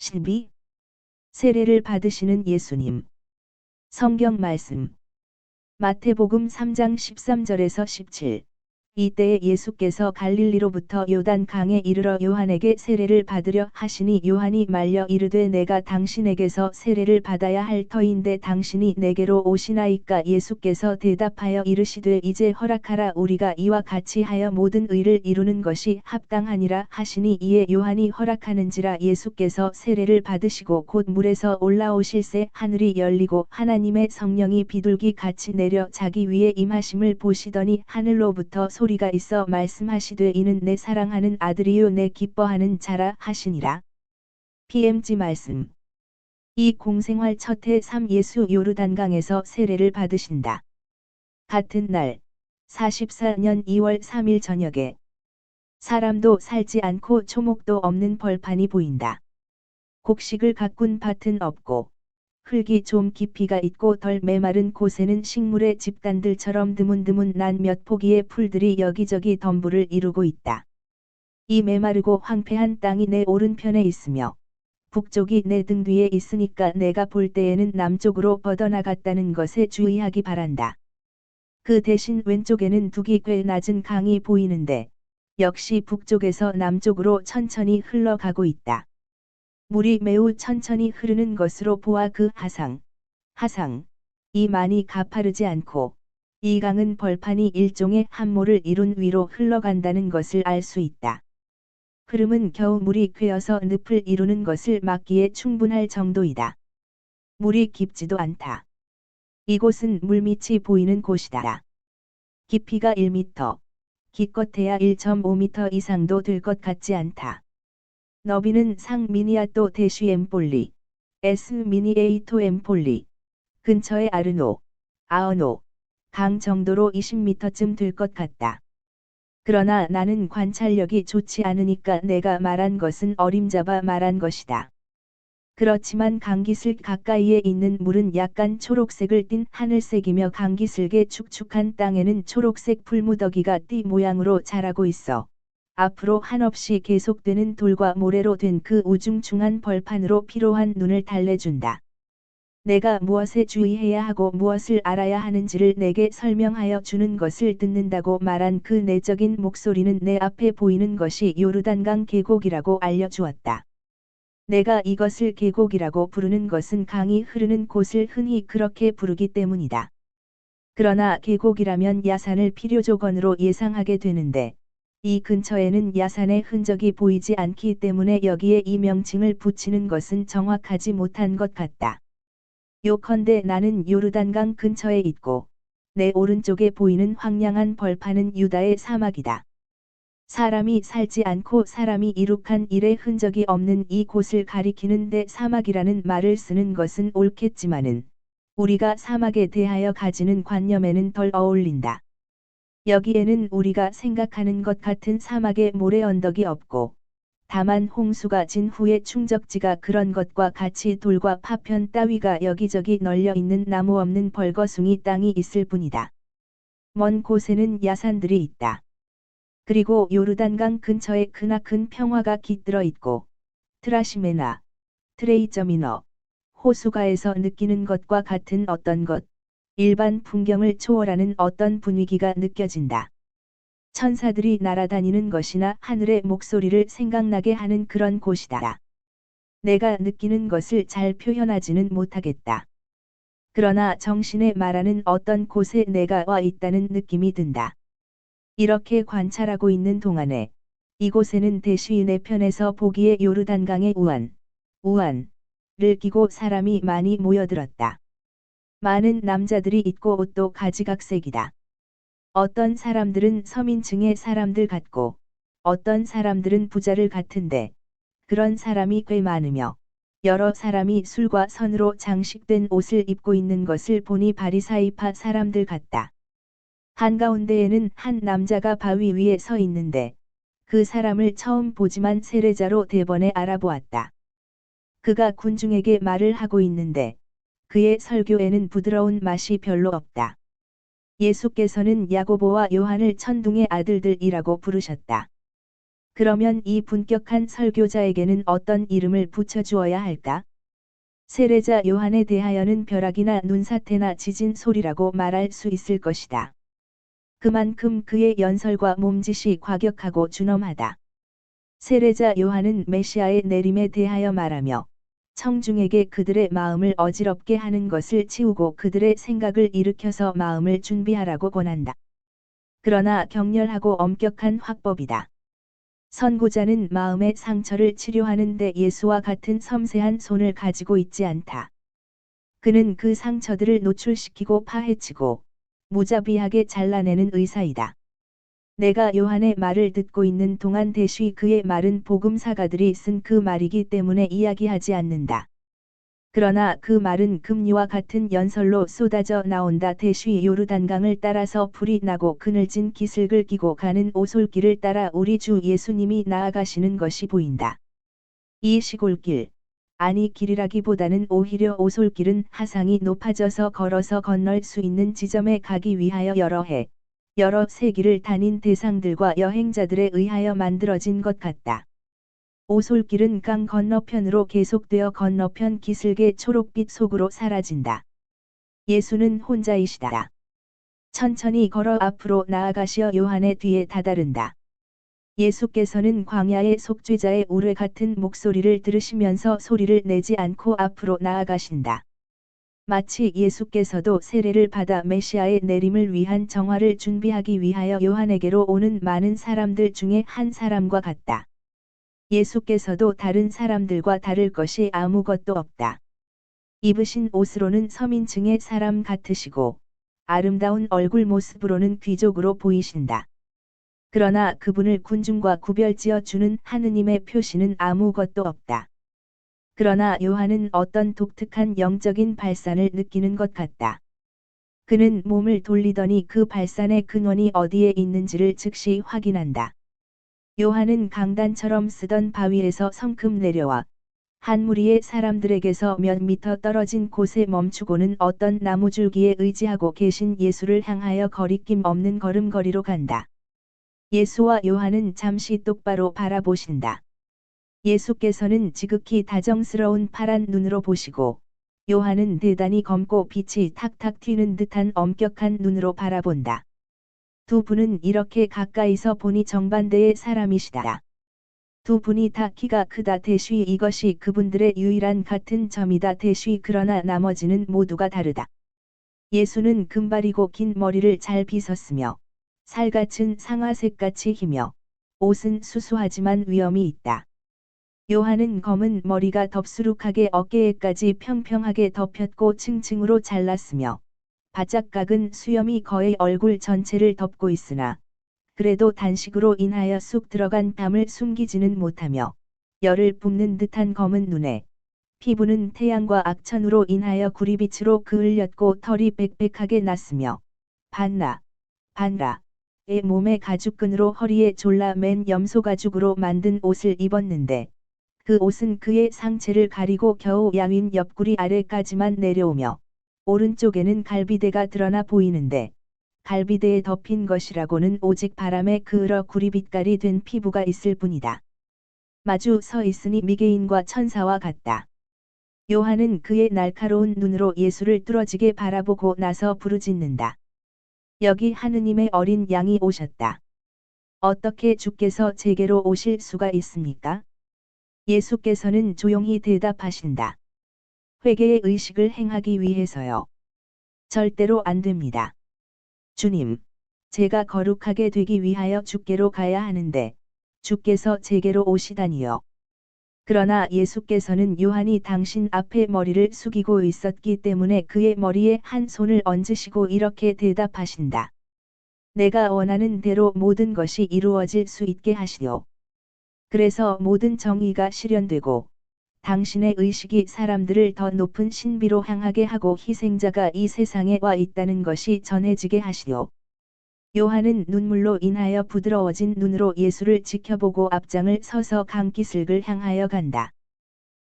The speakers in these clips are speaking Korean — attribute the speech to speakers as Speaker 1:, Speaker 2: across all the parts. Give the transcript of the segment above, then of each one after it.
Speaker 1: 12. 세례를 받으시는 예수님. 성경 말씀. 마태복음 3장 13절에서 17. 이때에 예수께서 갈릴리로부터 요단 강에 이르러 요한에게 세례를 받으려 하시니 요한이 말려 이르되 내가 당신에게서 세례를 받아야 할 터인데 당신이 내게로 오시나이까. 예수께서 대답하여 이르시되 이제 허락하라. 우리가 이와 같이 하여 모든 의를 이루는 것이 합당하니라 하시니 이에 요한이 허락하는지라. 예수께서 세례를 받으시고 곧 물에서 올라오실새 하늘이 열리고 하나님의 성령이 비둘기 같이 내려 자기 위에 임하심을 보시더니 하늘로부터 소리가 있어 말씀하시되 이는 내 사랑하는 아들이요 내 기뻐하는 자라 하시니라. PMG 말씀. 이 공생활 첫해 3 예수 요르단강에서 세례를 받으신다. 같은 날 44년 2월 3일 저녁에 사람도 살지 않고 초목도 없는 벌판이 보인다. 곡식을 가꾼 밭은 없고 흙이 좀 깊이가 있고 덜 메마른 곳에는 식물의 집단들처럼 드문드문 난 몇 포기의 풀들이 여기저기 덤불을 이루고 있다. 이 메마르고 황폐한 땅이 내 오른편에 있으며 북쪽이 내 등 뒤에 있으니까 내가 볼 때에는 남쪽으로 뻗어나갔다는 것에 주의하기 바란다. 그 대신 왼쪽에는 둑이 꽤 낮은 강이 보이는데 역시 북쪽에서 남쪽으로 천천히 흘러가고 있다. 물이 매우 천천히 흐르는 것으로 보아 그 하상이 많이 가파르지 않고 이 강은 벌판이 일종의 함모를 이룬 위로 흘러간다는 것을 알 수 있다. 흐름은 겨우 물이 괴어서 늪을 이루는 것을 막기에 충분할 정도이다. 물이 깊지도 않다. 이곳은 물밑이 보이는 곳이다. 깊이가 1m, 기껏해야 1.5m 이상도 될 것 같지 않다. 너비는 상 미니아또 대쉬 엠폴리, S 미니에이토 엠폴리, 근처의 아어노, 강 정도로 20m쯤 될 것 같다. 그러나 나는 관찰력이 좋지 않으니까 내가 말한 것은 어림잡아 말한 것이다. 그렇지만 강기슭 가까이에 있는 물은 약간 초록색을 띤 하늘색이며 강기슭의 축축한 땅에는 초록색 풀무더기가 띠 모양으로 자라고 있어 앞으로 한없이 계속되는 돌과 모래로 된 그 우중충한 벌판으로 피로한 눈을 달래준다. 내가 무엇에 주의해야 하고 무엇을 알아야 하는지를 내게 설명하여 주는 것을 듣는다고 말한 그 내적인 목소리는 내 앞에 보이는 것이 요르단강 계곡이라고 알려주었다. 내가 이것을 계곡이라고 부르는 것은 강이 흐르는 곳을 흔히 그렇게 부르기 때문이다. 그러나 계곡이라면 야산을 필요조건으로 예상하게 되는데 이 근처에는 야산의 흔적이 보이지 않기 때문에 여기에 이 명칭을 붙이는 것은 정확하지 못한 것 같다. 요컨대 나는 요르단강 근처에 있고 내 오른쪽에 보이는 황량한 벌판은 유다의 사막이다. 사람이 살지 않고 사람이 이룩한 일의 흔적이 없는 이 곳을 가리키는데 사막이라는 말을 쓰는 것은 옳겠지만은 우리가 사막에 대하여 가지는 관념에는 덜 어울린다. 여기에는 우리가 생각하는 것 같은 사막의 모래 언덕이 없고 다만 홍수가 진 후에 충적지가 그런 것과 같이 돌과 파편 따위가 여기저기 널려 있는 나무 없는 벌거숭이 땅이 있을 뿐이다. 먼 곳에는 야산들이 있다. 그리고 요르단강 근처에 크나큰 평화가 깃들어 있고 트라시메나, 트레이저미너, 호수가에서 느끼는 것과 같은 어떤 것, 일반 풍경을 초월하는 어떤 분위기가 느껴진다. 천사들이 날아다니는 것이나 하늘의 목소리를 생각나게 하는 그런 곳이다. 내가 느끼는 것을 잘 표현하지는 못하겠다. 그러나 정신에 말하는 어떤 곳에 내가 와 있다는 느낌이 든다. 이렇게 관찰하고 있는 동안에 이곳에는 대쉬 내 편에서 보기에 요르단강의 우안을 끼고 사람이 많이 모여들었다. 많은 남자들이 있고 옷도 가지각색이다. 어떤 사람들은 서민층의 사람들 같고 어떤 사람들은 부자를 같은데 그런 사람이 꽤 많으며 여러 사람이 술과 선으로 장식된 옷을 입고 있는 것을 보니 바리사이파 사람들 같다. 한가운데에는 한 남자가 바위 위에 서 있는데 그 사람을 처음 보지만 세례자로 대번에 알아보았다. 그가 군중에게 말을 하고 있는데 그의 설교에는 부드러운 맛이 별로 없다. 예수께서는 야고보와 요한을 천둥의 아들들이라고 부르셨다. 그러면 이 분격한 설교자에게는 어떤 이름을 붙여주어야 할까? 세례자 요한에 대하여는 벼락이나 눈사태나 지진 소리라고 말할 수 있을 것이다. 그만큼 그의 연설과 몸짓이 과격하고 준엄하다. 세례자 요한은 메시아의 내림에 대하여 말하며 청중에게 그들의 마음을 어지럽게 하는 것을 치우고 그들의 생각을 일으켜서 마음을 준비하라고 권한다. 그러나 격렬하고 엄격한 화법이다. 선고자는 마음의 상처를 치료하는 데 예수와 같은 섬세한 손을 가지고 있지 않다. 그는 그 상처들을 노출시키고 파헤치고 무자비하게 잘라내는 의사이다. 내가 요한의 말을 듣고 있는 동안 대쉬 그의 말은 복음사가들이 쓴 그 말이기 때문에 이야기하지 않는다. 그러나 그 말은 금리와 같은 연설로 쏟아져 나온다. 대쉬 요르단강을 따라서 불이 나고 그늘진 기슭을 끼고 가는 오솔길을 따라 우리 주 예수님이 나아가시는 것이 보인다. 이 시골길, 아니 길이라기보다는 오히려 오솔길은 하상이 높아져서 걸어서 건널 수 있는 지점에 가기 위하여 여러 세기를 다닌 대상들과 여행자들에 의하여 만들어진 것 같다. 오솔길은 강 건너편으로 계속되어 건너편 기슭의 초록빛 속으로 사라진다. 예수는 혼자이시다. 천천히 걸어 앞으로 나아가시어 요한의 뒤에 다다른다. 예수께서는 광야의 속죄자의 우레 같은 목소리를 들으시면서 소리를 내지 않고 앞으로 나아가신다. 마치 예수께서도 세례를 받아 메시아의 내림을 위한 정화를 준비하기 위하여 요한에게로 오는 많은 사람들 중에 한 사람과 같다. 예수께서도 다른 사람들과 다를 것이 아무것도 없다. 입으신 옷으로는 서민층의 사람 같으시고 아름다운 얼굴 모습으로는 귀족으로 보이신다. 그러나 그분을 군중과 구별지어 주는 하느님의 표시는 아무것도 없다. 그러나 요한은 어떤 독특한 영적인 발산을 느끼는 것 같다. 그는 몸을 돌리더니 그 발산의 근원이 어디에 있는지를 즉시 확인한다. 요한은 강단처럼 쓰던 바위에서 성큼 내려와 한 무리의 사람들에게서 몇 미터 떨어진 곳에 멈추고는 어떤 나무줄기에 의지하고 계신 예수를 향하여 거리낌 없는 걸음걸이로 간다. 예수와 요한은 잠시 똑바로 바라보신다. 예수께서는 지극히 다정스러운 파란 눈으로 보시고 요한은 대단히 검고 빛이 탁탁 튀는 듯한 엄격한 눈으로 바라본다. 두 분은 이렇게 가까이서 보니 정반대의 사람이시다. 두 분이 다 키가 크다. 대쉬 이것이 그분들의 유일한 같은 점이다. 대쉬 그러나 나머지는 모두가 다르다. 예수는 금발이고 긴 머리를 잘 빗었으며 살갗은 상아색같이 희며 옷은 수수하지만 위엄이 있다. 요한은 검은 머리가 덥수룩하게 어깨에까지 평평하게 덮였고 층층으로 잘랐으며 바짝 깎은 수염이 거의 얼굴 전체를 덮고 있으나 그래도 단식으로 인하여 쑥 들어간 땀을 숨기지는 못하며 열을 뿜는 듯한 검은 눈에 피부는 태양과 악천후로 인하여 구리빛으로 그을렸고 털이 빽빽하게 났으며 반라의 몸에 가죽끈으로 허리에 졸라 맨 염소 가죽으로 만든 옷을 입었는데 그 옷은 그의 상체를 가리고 겨우 양윈 옆구리 아래까지만 내려오며 오른쪽에는 갈비대가 드러나 보이는데 갈비대에 덮인 것이라고는 오직 바람에 그을어 구리빛깔이 된 피부가 있을 뿐이다. 마주 서 있으니 미개인과 천사와 같다. 요한은 그의 날카로운 눈으로 예수를 뚫어지게 바라보고 나서 부르짖는다. 여기 하느님의 어린 양이 오셨다. 어떻게 주께서 제게로 오실 수가 있습니까? 예수께서는 조용히 대답하신다. 회개의 의식을 행하기 위해서요. 절대로 안 됩니다. 주님, 제가 거룩하게 되기 위하여 주께로 가야 하는데 주께서 제게로 오시다니요. 그러나 예수께서는 요한이 당신 앞에 머리를 숙이고 있었기 때문에 그의 머리에 한 손을 얹으시고 이렇게 대답하신다. 내가 원하는 대로 모든 것이 이루어질 수 있게 하시오. 그래서 모든 정의가 실현되고 당신의 의식이 사람들을 더 높은 신비로 향하게 하고 희생자가 이 세상에 와 있다는 것이 전해지게 하시오. 요한은 눈물로 인하여 부드러워진 눈으로 예수를 지켜보고 앞장을 서서 강기슭을 향하여 간다.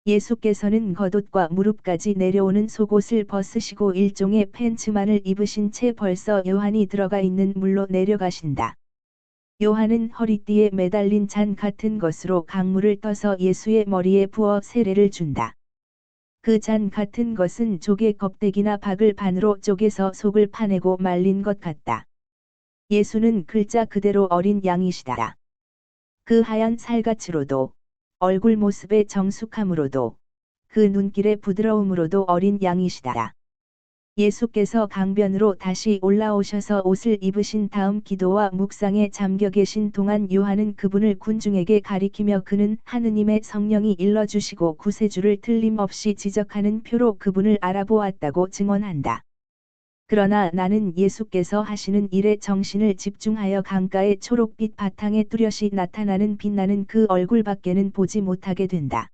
Speaker 1: 예수께서는 겉옷과 무릎까지 내려오는 속옷을 벗으시고 일종의 팬츠만을 입으신 채 벌써 요한이 들어가 있는 물로 내려가신다. 요한은 허리띠에 매달린 잔 같은 것으로 강물을 떠서 예수의 머리에 부어 세례를 준다. 그 잔 같은 것은 조개 껍데기나 박을 반으로 쪼개서 속을 파내고 말린 것 같다. 예수는 글자 그대로 어린 양이시다. 그 하얀 살갗으로도, 얼굴 모습의 정숙함으로도, 그 눈길의 부드러움으로도 어린 양이시다. 예수께서 강변으로 다시 올라오셔서 옷을 입으신 다음 기도와 묵상에 잠겨 계신 동안 요한은 그분을 군중에게 가리키며 그는 하느님의 성령이 일러주시고 구세주를 틀림없이 지적하는 표로 그분을 알아보았다고 증언한다. 그러나 나는 예수께서 하시는 일에 정신을 집중하여 강가의 초록빛 바탕에 뚜렷이 나타나는 빛나는 그 얼굴밖에는 보지 못하게 된다.